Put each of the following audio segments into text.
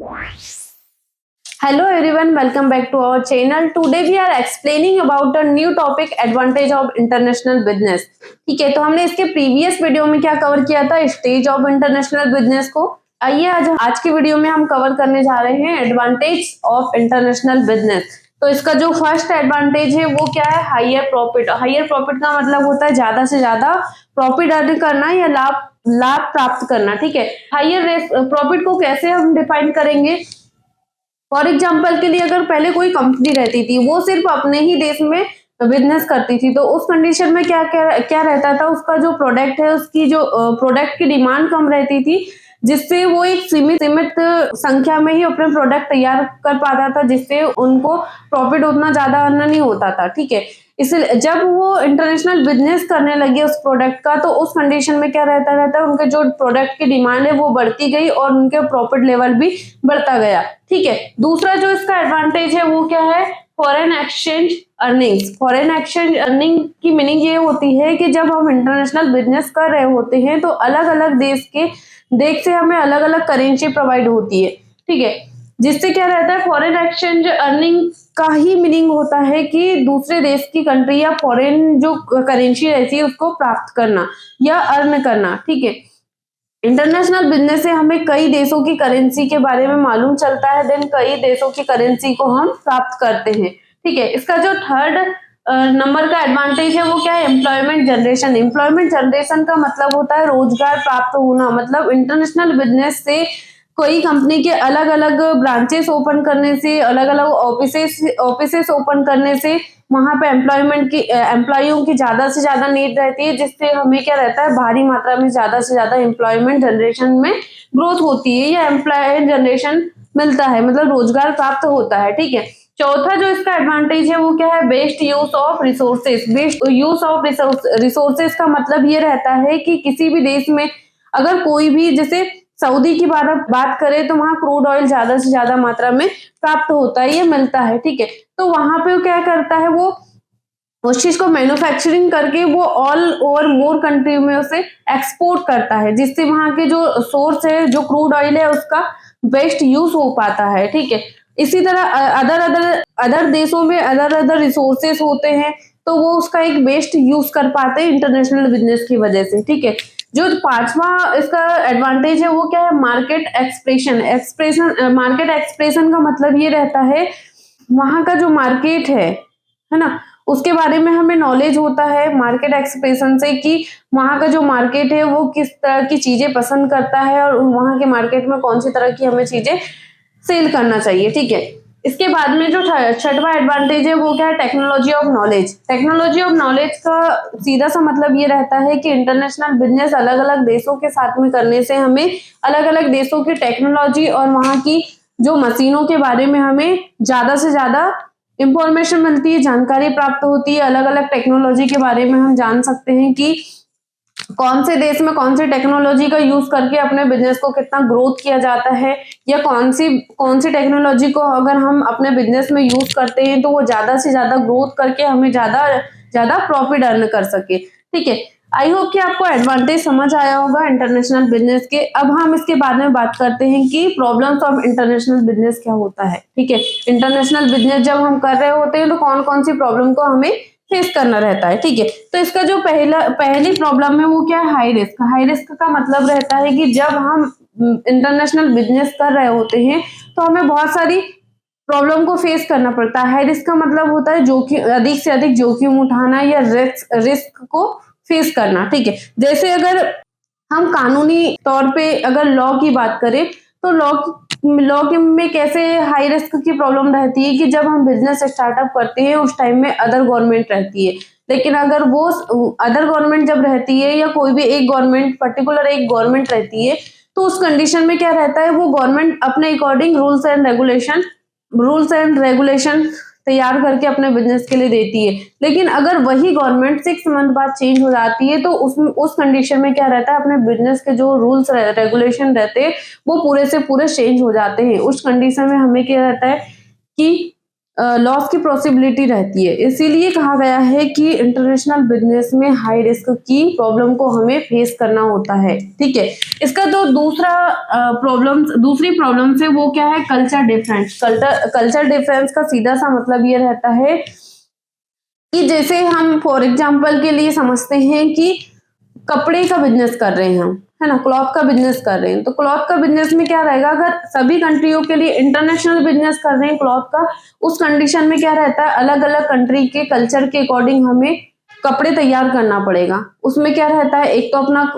Hello everyone, welcome back to our channel. Today we are explaining about a new topic, advantage of international business. ठीक है, तो हमने इसके previous video में क्या कवर किया था, स्टेज ऑफ इंटरनेशनल बिजनेस को। आइए आज की वीडियो में हम कवर करने जा रहे हैं एडवांटेज ऑफ इंटरनेशनल बिजनेस। तो इसका जो फर्स्ट एडवांटेज है वो क्या है, हायर प्रॉफिट। हायर प्रॉफिट का मतलब होता है ज्यादा से ज्यादा प्रॉफिट अर्न करना या लाभ प्राप्त करना। ठीक है, हायर प्रॉफिट को कैसे हम डिफाइन करेंगे। फॉर एग्जाम्पल के लिए अगर पहले कोई कंपनी रहती थी, वो सिर्फ अपने ही देश में बिजनेस करती थी, तो उस कंडीशन में क्या रहता था, उसका जो प्रोडक्ट है, उसकी जो प्रोडक्ट की डिमांड कम रहती थी, जिससे वो एक सीमित संख्या में ही अपने प्रोडक्ट तैयार कर पाता था, जिससे उनको प्रॉफिट उतना ज्यादा अर्न नहीं होता था। ठीक है, इसलिए जब वो इंटरनेशनल बिजनेस करने लगे उस प्रोडक्ट का, तो उस कंडीशन में क्या रहता है, उनके जो प्रोडक्ट की डिमांड है वो बढ़ती गई और उनके प्रॉफिट लेवल भी बढ़ता गया। ठीक है, दूसरा जो इसका एडवांटेज है वो क्या है, foreign exchange earnings. Foreign exchange earning की मीनिंग ये होती है कि जब हम इंटरनेशनल बिजनेस कर रहे होते हैं तो अलग अलग देश से हमें अलग अलग करेंसी प्रोवाइड होती है। ठीक है, जिससे क्या रहता है, फॉरेन एक्सचेंज अर्निंग का ही मीनिंग होता है कि दूसरे देश की कंट्री या फॉरेन जो करेंसी रहती है उसको प्राप्त करना या अर्न करना। ठीक है, इंटरनेशनल बिजनेस से हमें कई देशों की करेंसी के बारे में मालूम चलता है, देन कई देशों की करेंसी को हम प्राप्त करते हैं। ठीक है, इसका जो थर्ड नंबर का एडवांटेज है वो क्या है, एम्प्लॉयमेंट जनरेशन। एम्प्लॉयमेंट जनरेशन का मतलब होता है रोजगार प्राप्त होना। मतलब इंटरनेशनल बिजनेस से कोई कंपनी के अलग अलग ब्रांचेस ओपन करने से, अलग अलग ऑफिसेस ओपन करने से वहां पे एम्प्लॉयों की ज्यादा से ज्यादा नीड रहती है, जिससे हमें क्या रहता है, भारी मात्रा में ज्यादा से ज्यादा एम्प्लॉयमेंट जनरेशन में ग्रोथ होती है या एम्प्लॉय जनरेशन मिलता है, मतलब रोजगार प्राप्त होता है। ठीक है, चौथा जो इसका एडवांटेज है वो क्या है, best use of resources. Best use of resources का मतलब ये रहता है कि किसी भी देश में अगर कोई भी, जैसे सऊदी की बात करें तो वहां क्रूड ऑयल ज्यादा से ज्यादा मात्रा में प्राप्त होता है, ये मिलता है। ठीक है, तो वहां पे क्या करता है, वो उस चीज को मैन्युफैक्चरिंग करके वो ऑल ओवर मोर कंट्री में उसे एक्सपोर्ट करता है, जिससे वहां के जो सोर्स है, जो क्रूड ऑयल है, उसका बेस्ट यूज हो पाता है। ठीक है, इसी तरह अदर देशों में अदर रिसोर्सेस होते हैं, तो वो उसका एक बेस्ट यूज कर पाते हैं इंटरनेशनल बिजनेस की वजह से। ठीक है, जो पांचवा इसका एडवांटेज है वो क्या है, मार्केट एक्सप्रेशन। मार्केट एक्सप्रेशन का मतलब ये रहता है, वहां का जो मार्केट है ना, उसके बारे में हमें नॉलेज होता है मार्केट एक्सप्रेशन से, कि वहां का जो मार्केट है वो किस तरह की चीजें पसंद करता है और वहां के मार्केट में कौन सी तरह की हमें चीजें सेल करना चाहिए। ठीक है, इसके बाद में जो छठवां एडवांटेज है वो क्या है, technology of knowledge. Technology of knowledge का सीधा सा मतलब ये रहता है कि इंटरनेशनल बिजनेस अलग अलग देशों के साथ में करने से हमें अलग अलग देशों की टेक्नोलॉजी और वहां की जो मशीनों के बारे में हमें ज्यादा से ज्यादा इंफॉर्मेशन मिलती है, जानकारी प्राप्त होती है। अलग अलग टेक्नोलॉजी के बारे में हम जान सकते हैं कि कौन से देश में कौन सी टेक्नोलॉजी का यूज करके अपने बिजनेस को कितना ग्रोथ किया जाता है, या कौन सी टेक्नोलॉजी को अगर हम अपने बिजनेस में यूज करते हैं तो वो ज्यादा से ज्यादा ग्रोथ करके हमें ज्यादा ज्यादा प्रॉफिट अर्न कर सके। ठीक है, आई होप कि आपको एडवांटेज समझ आया होगा इंटरनेशनल बिजनेस के। अब हम इसके बारे में बात करते हैं कि प्रॉब्लम्स ऑफ इंटरनेशनल बिजनेस क्या होता है। ठीक है, इंटरनेशनल बिजनेस जब हम कर रहे होते हैं तो कौन कौन सी प्रॉब्लम को हमें फेस करना रहता है। ठीक है, तो इसका जो पहली प्रॉब्लम है वो क्या है, हाई रिस्क। हाई रिस्क का मतलब रहता है कि जब हम इंटरनेशनल बिजनेस कर रहे होते हैं तो हमें बहुत सारी प्रॉब्लम को फेस करना पड़ता है। हाई रिस्क का मतलब होता है जोखिम, अधिक से अधिक जोखिम उठाना या रिस्क को फेस करना। ठीक है, जैसे अगर हम कानूनी तौर पे अगर लॉ की बात करें तो लॉ में कैसे हाई रिस्क की प्रॉब्लम रहती है कि जब हम बिजनेस स्टार्टअप करते हैं उस टाइम में अदर गवर्नमेंट रहती है, लेकिन अगर वो अदर गवर्नमेंट जब रहती है या कोई भी एक गवर्नमेंट, पर्टिकुलर एक गवर्नमेंट रहती है, तो उस कंडीशन में क्या रहता है, वो गवर्नमेंट अपने अकॉर्डिंग रूल्स एंड रेगुलेशन तैयार करके अपने बिजनेस के लिए देती है। लेकिन अगर वही गवर्नमेंट 6 मंथ बाद चेंज हो जाती है तो उस कंडीशन में क्या रहता है, अपने बिजनेस के जो रूल्स रेगुलेशन रहते हैं वो पूरे से पूरे चेंज हो जाते हैं। उस कंडीशन में हमें क्या रहता है कि लॉस की पॉसिबिलिटी रहती है। इसीलिए कहा गया है कि इंटरनेशनल बिजनेस में हाई रिस्क की प्रॉब्लम को हमें फेस करना होता है। ठीक है, इसका जो दूसरी प्रॉब्लम है वो क्या है, कल्चर डिफरेंस। कल्चर डिफरेंस का सीधा सा मतलब ये रहता है कि जैसे हम फॉर एग्जाम्पल के लिए समझते हैं कि कपड़े का बिजनेस कर रहे हैं हम, है ना, क्लॉथ का बिजनेस कर रहे हैं, तो क्लॉथ का बिजनेस में क्या रहेगा, अगर सभी कंट्रियों के लिए इंटरनेशनल बिजनेस कर रहे हैं क्लॉथ का, उस कंडीशन में क्या रहता है, अलग अलग कंट्री के कल्चर के अकॉर्डिंग हमें कपड़े तैयार करना पड़ेगा। उसमें क्या रहता है, एक तो अपना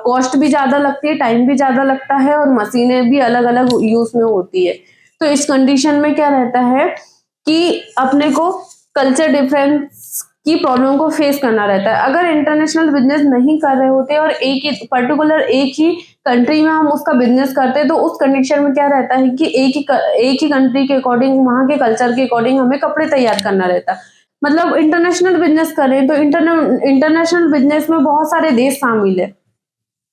कॉस्ट भी ज्यादा लगती है, टाइम भी ज्यादा लगता है, और मशीनें भी अलग अलग यूज में होती है। तो इस कंडीशन में क्या रहता है कि अपने को कल्चर डिफरेंस की प्रॉब्लम को फेस करना रहता है। अगर इंटरनेशनल बिजनेस नहीं कर रहे होते और एक ही कंट्री में हम उसका बिजनेस करते, तो उस कंडीशन में क्या रहता है कि एक ही कंट्री के अकॉर्डिंग, वहां के कल्चर के अकॉर्डिंग हमें कपड़े तैयार करना रहता है। मतलब इंटरनेशनल बिजनेस करें तो इंटरनेशनल बिजनेस में बहुत सारे देश शामिल है,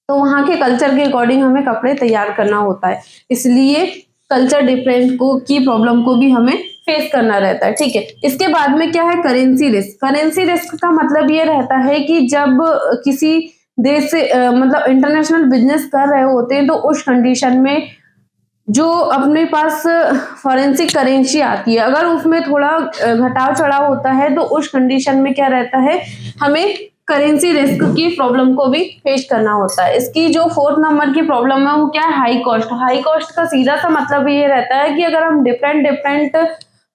तो वहां के कल्चर के अकॉर्डिंग हमें कपड़े तैयार करना होता है। इसलिए कल्चर डिफरेंस की प्रॉब्लम को भी हमें फेस करना रहता है। ठीक है, इसके बाद में क्या है, करेंसी रिस्क। करेंसी रिस्क का मतलब ये रहता है कि जब किसी देश से मतलब इंटरनेशनल बिजनेस कर रहे होते हैं, तो उस कंडीशन में जो अपने पास फॉरेंसिक करेंसी आती है, अगर उसमें थोड़ा घटाव चढ़ाव होता है, तो उस कंडीशन में क्या रहता है, हमें करेंसी रिस्क की प्रॉब्लम को भी फेस करना होता है। इसकी जो 4th नंबर की प्रॉब्लम है वो क्या है, हाई कॉस्ट। हाई कॉस्ट का सीधा सा मतलब ये रहता है कि अगर हम डिफरेंट डिफरेंट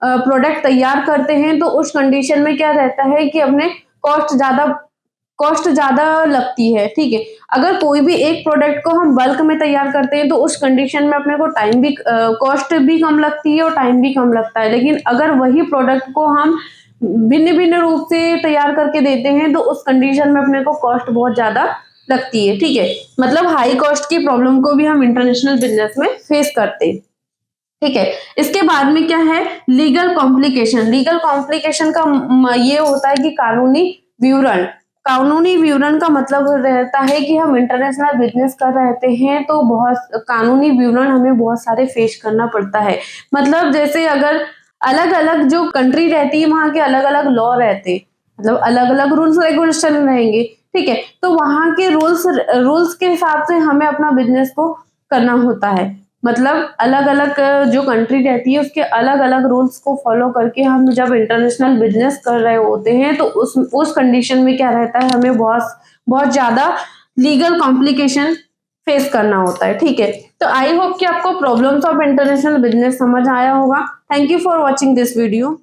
प्रोडक्ट तैयार करते हैं, तो उस कंडीशन में क्या रहता है कि अपने कॉस्ट ज्यादा लगती है। ठीक है, अगर कोई भी एक प्रोडक्ट को हम बल्क में तैयार करते हैं, तो उस कंडीशन में अपने को टाइम भी कॉस्ट भी कम लगती है और टाइम भी कम लगता है। लेकिन अगर वही प्रोडक्ट को हम भिन्न भिन्न रूप से तैयार करके देते हैं, तो उस कंडीशन में अपने को कॉस्ट बहुत ज्यादा लगती है। ठीक है, मतलब हाई कॉस्ट की प्रॉब्लम को भी हम इंटरनेशनल बिजनेस में फेस करते हैं। ठीक है, इसके बाद में क्या है, लीगल कॉम्प्लिकेशन। लीगल कॉम्प्लिकेशन का ये होता है कि कानूनी विवरण। कानूनी विवरण का मतलब रहता है कि हम इंटरनेशनल बिजनेस कर रहे हैं, तो बहुत कानूनी विवरण हमें बहुत सारे फेस करना पड़ता है। मतलब जैसे अगर अलग अलग जो कंट्री रहती है, वहां के अलग अलग लॉ रहते हैं, मतलब अलग अलग रूल्स रेगुलेशन रहेंगे। ठीक है, तो वहां के रूल्स के हिसाब से हमें अपना बिजनेस को करना होता है। मतलब अलग अलग जो कंट्री रहती है, उसके अलग अलग रूल्स को फॉलो करके हम जब इंटरनेशनल बिजनेस कर रहे होते हैं, तो उस कंडीशन में क्या रहता है, हमें बहुत बहुत ज्यादा लीगल कॉम्प्लिकेशन फेस करना होता है। ठीक है, तो आई होप कि आपको प्रॉब्लम्स ऑफ इंटरनेशनल बिजनेस समझ आया होगा। Thank you for watching this video.